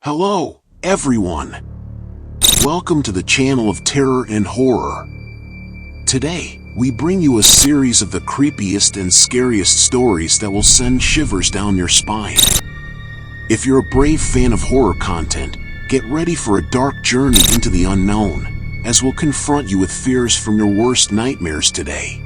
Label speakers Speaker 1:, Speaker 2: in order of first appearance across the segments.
Speaker 1: Hello, everyone. Welcome to the channel of terror and horror. Today, we bring you a series of the creepiest and scariest stories that will send shivers down your spine. If you're a brave fan of horror content, get ready for a dark journey into the unknown, as we'll confront you with fears from your worst nightmares today.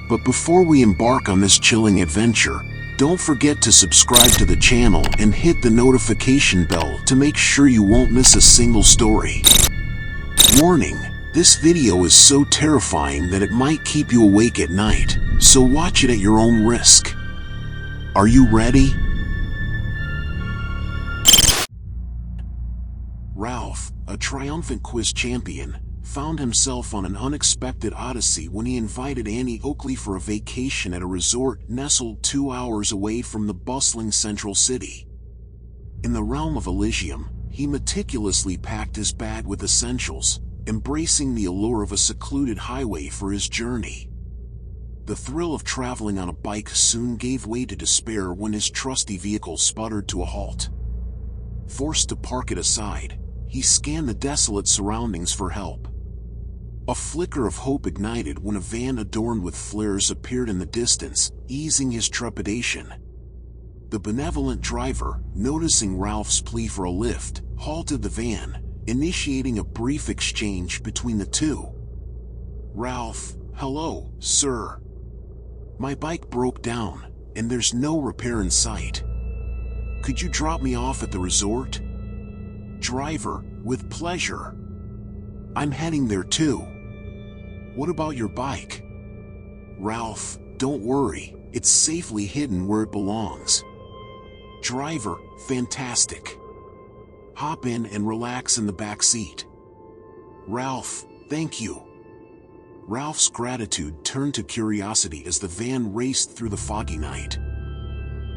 Speaker 1: But before we embark on this chilling adventure, don't forget to subscribe to the channel and hit the notification bell to make sure you won't miss a single story. Warning, this video is so terrifying that it might keep you awake at night, so watch it at your own risk. Are you ready? Ralph, a triumphant quiz champion, found himself on an unexpected odyssey when he invited Annie Oakley for a vacation at a resort nestled 2 hours away from the bustling central city. In the realm of Elysium, he meticulously packed his bag with essentials, embracing the allure of a secluded highway for his journey. The thrill of traveling on a bike soon gave way to despair when his trusty vehicle sputtered to a halt. Forced to park it aside, he scanned the desolate surroundings for help. A flicker of hope ignited when a van adorned with flares appeared in the distance, easing his trepidation. The benevolent driver, noticing Ralph's plea for a lift, halted the van, initiating a brief exchange between the two. "Ralph, hello, sir. My bike broke down, and there's no repair in sight. Could you drop me off at the resort?" Driver, "With pleasure. I'm heading there too. What about your bike?" Ralph, "Don't worry, it's safely hidden where it belongs." Driver, "Fantastic. Hop in and relax in the back seat." Ralph, "Thank you." Ralph's gratitude turned to curiosity as the van raced through the foggy night.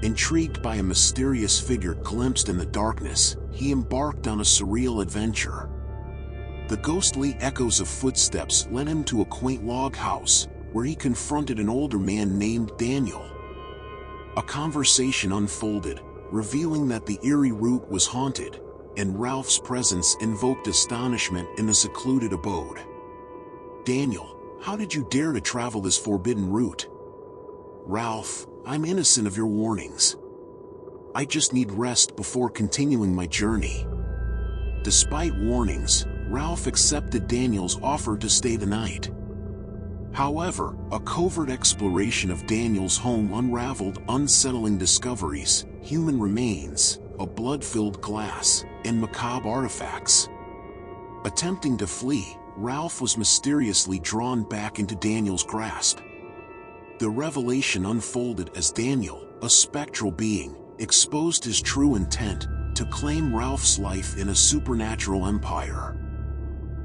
Speaker 1: Intrigued by a mysterious figure glimpsed in the darkness, he embarked on a surreal adventure. The ghostly echoes of footsteps led him to a quaint log house, where he confronted an older man named Daniel. A conversation unfolded, revealing that the eerie route was haunted, and Ralph's presence invoked astonishment in the secluded abode. "Daniel, how did you dare to travel this forbidden route?" Ralph, "I'm innocent of your warnings. I just need rest before continuing my journey." Despite warnings, Ralph accepted Daniel's offer to stay the night. However, a covert exploration of Daniel's home unraveled unsettling discoveries: human remains, a blood-filled glass, and macabre artifacts. Attempting to flee, Ralph was mysteriously drawn back into Daniel's grasp. The revelation unfolded as Daniel, a spectral being, exposed his true intent to claim Ralph's life in a supernatural empire.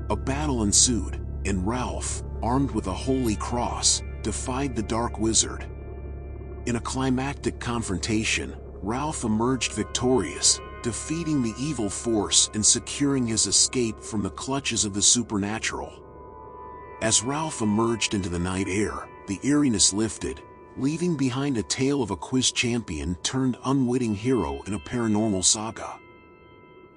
Speaker 1: A battle ensued, and Ralph, armed with a holy cross, defied the dark wizard. In a climactic confrontation, Ralph emerged victorious, defeating the evil force and securing his escape from the clutches of the supernatural. As Ralph emerged into the night air, the eeriness lifted, leaving behind a tale of a quiz champion turned unwitting hero in a paranormal saga.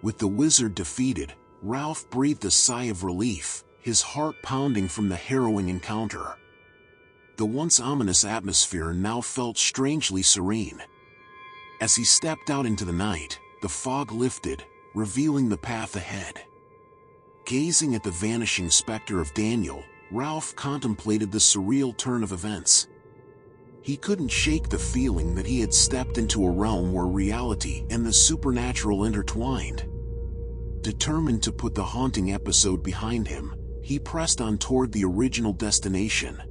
Speaker 1: With the wizard defeated, Ralph breathed a sigh of relief, his heart pounding from the harrowing encounter. The once ominous atmosphere now felt strangely serene. As he stepped out into the night, the fog lifted, revealing the path ahead. Gazing at the vanishing specter of Daniel, Ralph contemplated the surreal turn of events. He couldn't shake the feeling that he had stepped into a realm where reality and the supernatural intertwined. Determined to put the haunting episode behind him, he pressed on toward the original destination.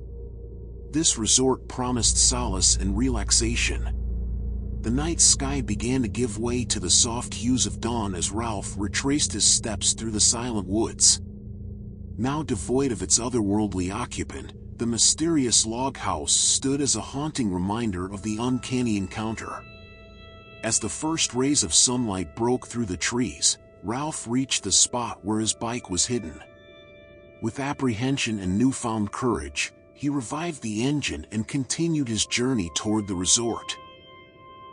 Speaker 1: This resort promised solace and relaxation. The night sky began to give way to the soft hues of dawn as Ralph retraced his steps through the silent woods. Now devoid of its otherworldly occupant, the mysterious log house stood as a haunting reminder of the uncanny encounter. As the first rays of sunlight broke through the trees, Ralph reached the spot where his bike was hidden. With apprehension and newfound courage, he revived the engine and continued his journey toward the resort.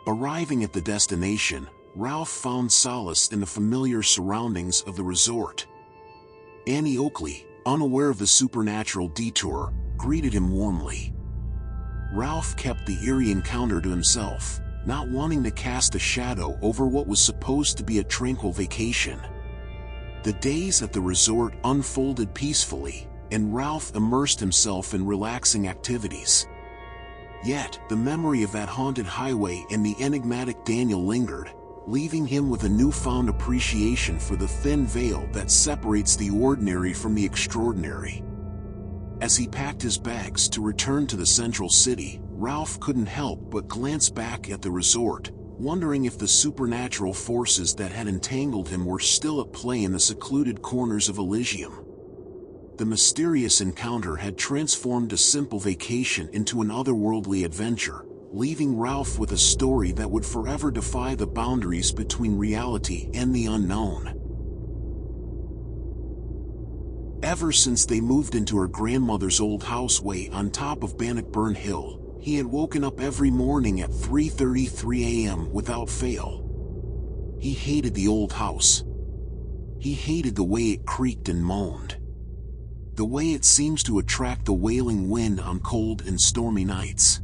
Speaker 1: Arriving at the destination, Ralph found solace in the familiar surroundings of the resort. Annie Oakley, unaware of the supernatural detour, greeted him warmly. Ralph kept the eerie encounter to himself, not wanting to cast a shadow over what was supposed to be a tranquil vacation. The days at the resort unfolded peacefully, and Ralph immersed himself in relaxing activities. Yet, the memory of that haunted highway and the enigmatic Daniel lingered, leaving him with a newfound appreciation for the thin veil that separates the ordinary from the extraordinary. As he packed his bags to return to the central city, Ralph couldn't help but glance back at the resort, wondering if the supernatural forces that had entangled him were still at play in the secluded corners of Elysium. The mysterious encounter had transformed a simple vacation into an otherworldly adventure, leaving Ralph with a story that would forever defy the boundaries between reality and the unknown. Ever since they moved into her grandmother's old house way on top of Bannockburn Hill, he had woken up every morning at 3:33 a.m. without fail. He hated the old house. He hated the way it creaked and moaned. The way it seems to attract the wailing wind on cold and stormy nights.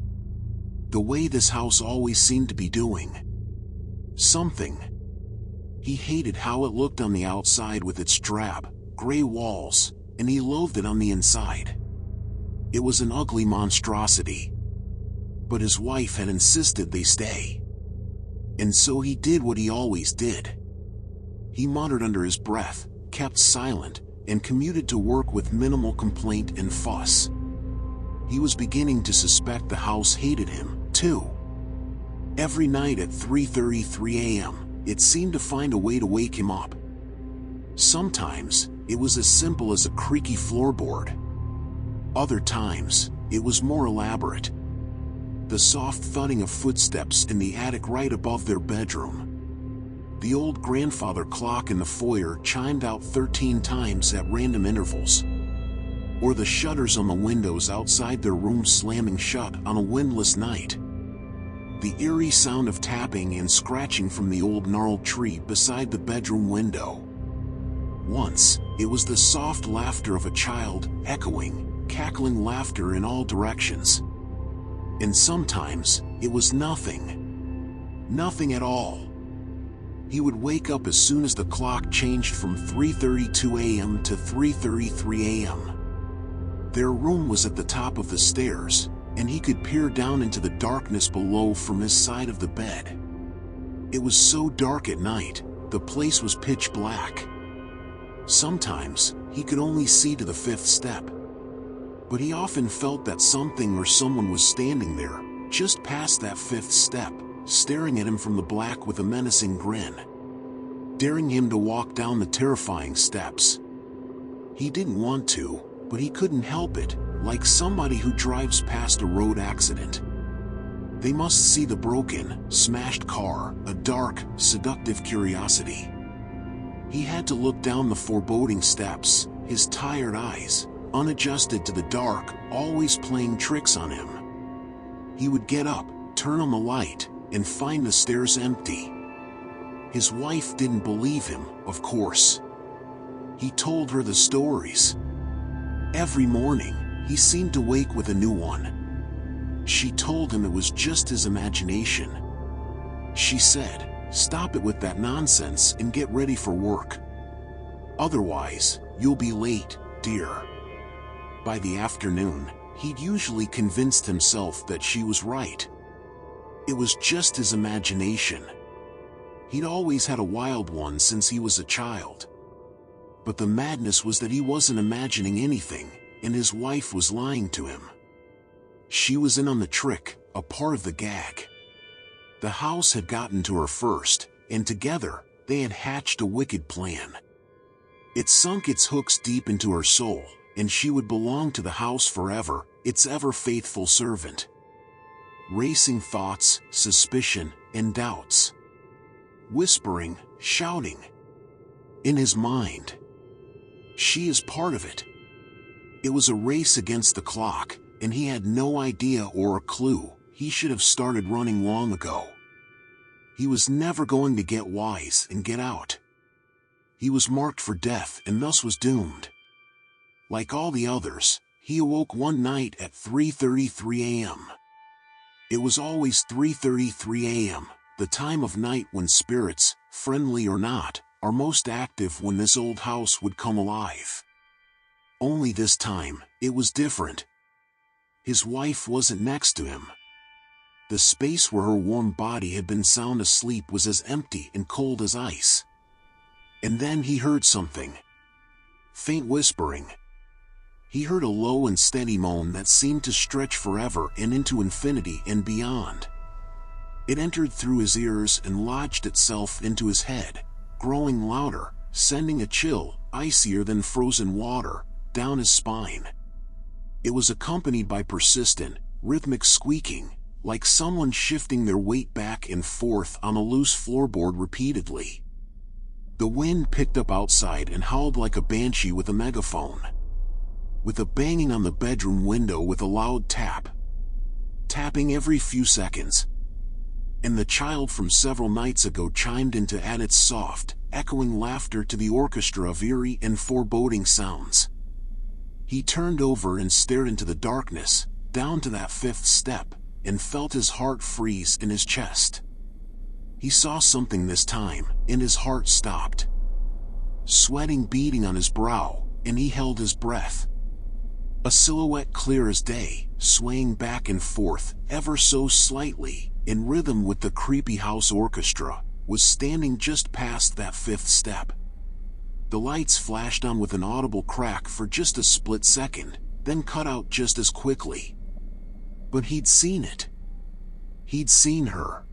Speaker 1: The way this house always seemed to be doing something. He hated how it looked on the outside with its drab, gray walls, and he loathed it on the inside. It was an ugly monstrosity. But his wife had insisted they stay. And so he did what he always did. He muttered under his breath, kept silent, and commuted to work with minimal complaint and fuss. He was beginning to suspect the house hated him, too. Every night at 3:33 a.m., it seemed to find a way to wake him up. Sometimes, it was as simple as a creaky floorboard. Other times, it was more elaborate. The soft thudding of footsteps in the attic right above their bedroom. The old grandfather clock in the foyer chimed out 13 times at random intervals. Or the shutters on the windows outside their room slamming shut on a windless night. The eerie sound of tapping and scratching from the old gnarled tree beside the bedroom window. Once, it was the soft laughter of a child, echoing, cackling laughter in all directions. And sometimes, it was nothing. Nothing at all. He would wake up as soon as the clock changed from 3:32 a.m. to 3:33 a.m. Their room was at the top of the stairs, and he could peer down into the darkness below from his side of the bed. It was so dark at night, the place was pitch black. Sometimes, he could only see to the 5th step. But he often felt that something or someone was standing there, just past that 5th step, staring at him from the black with a menacing grin, daring him to walk down the terrifying steps. He didn't want to, but he couldn't help it, like somebody who drives past a road accident. They must see the broken, smashed car, a dark, seductive curiosity. He had to look down the foreboding steps, his tired eyes, unadjusted to the dark, always playing tricks on him. He would get up, turn on the light, and find the stairs empty. His wife didn't believe him, of course. He told her the stories. Every morning, he seemed to wake with a new one. She told him it was just his imagination. She said, "Stop it with that nonsense and get ready for work. Otherwise, you'll be late, dear." By the afternoon, he'd usually convinced himself that she was right. It was just his imagination. He'd always had a wild one since he was a child. But the madness was that he wasn't imagining anything, and his wife was lying to him. She was in on the trick, a part of the gag. The house had gotten to her first, and together, they had hatched a wicked plan. It sunk its hooks deep into her soul, and she would belong to the house forever, its ever-faithful servant. Racing thoughts, suspicion, and doubts. Whispering, shouting. In his mind. She is part of it. It was a race against the clock, and he had no idea or a clue. He should have started running long ago. He was never going to get wise and get out. He was marked for death and thus was doomed. Like all the others, he awoke one night at 3:33 a.m. It was always 3:33 a.m., the time of night when spirits, friendly or not, are most active when this old house would come alive. Only this time, it was different. His wife wasn't next to him. The space where her warm body had been sound asleep was as empty and cold as ice. And then he heard something. Faint whispering. He heard a low and steady moan that seemed to stretch forever and into infinity and beyond. It entered through his ears and lodged itself into his head, growing louder, sending a chill, icier than frozen water, down his spine. It was accompanied by persistent, rhythmic squeaking, like someone shifting their weight back and forth on a loose floorboard repeatedly. The wind picked up outside and howled like a banshee with a megaphone. With a banging on the bedroom window with a loud tap. Tapping every few seconds. And the child from several nights ago chimed in to add its soft, echoing laughter to the orchestra of eerie and foreboding sounds. He turned over and stared into the darkness, down to that fifth step, and felt his heart freeze in his chest. He saw something this time, and his heart stopped. Sweating beading on his brow, and he held his breath. A silhouette clear as day, swaying back and forth, ever so slightly, in rhythm with the creepy house orchestra, was standing just past that fifth step. The lights flashed on with an audible crack for just a split second, then cut out just as quickly. But he'd seen it. He'd seen her.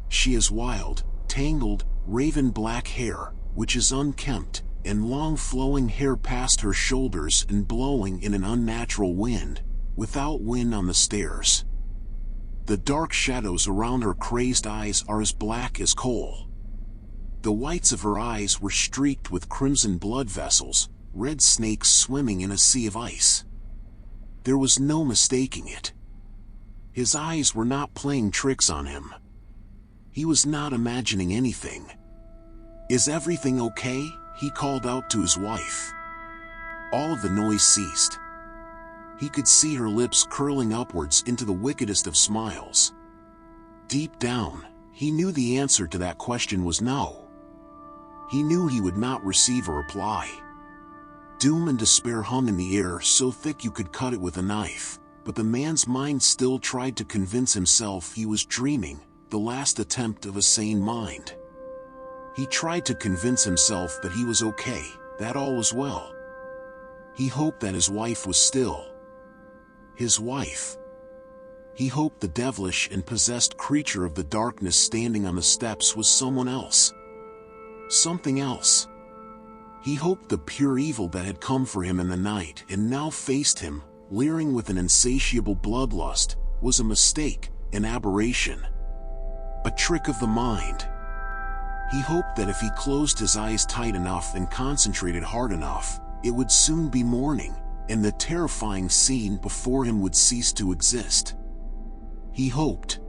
Speaker 1: She has wild, tangled, raven black hair, which is unkempt, and long flowing hair past her shoulders and blowing in an unnatural wind, without wind on the stairs. The dark shadows around her crazed eyes are as black as coal. The whites of her eyes were streaked with crimson blood vessels, red snakes swimming in a sea of ice. There was no mistaking it. His eyes were not playing tricks on him. He was not imagining anything. "Is everything okay?" he called out to his wife. All of the noise ceased. He could see her lips curling upwards into the wickedest of smiles. Deep down, he knew the answer to that question was no. He knew he would not receive a reply. Doom and despair hung in the air so thick you could cut it with a knife, but the man's mind still tried to convince himself he was dreaming, the last attempt of a sane mind. He tried to convince himself that he was okay, that all was well. He hoped that his wife was still his wife. He hoped the devilish and possessed creature of the darkness standing on the steps was someone else. Something else. He hoped the pure evil that had come for him in the night and now faced him, leering with an insatiable bloodlust, was a mistake, an aberration. A trick of the mind. He hoped that if he closed his eyes tight enough and concentrated hard enough, it would soon be morning, and the terrifying scene before him would cease to exist. He hoped.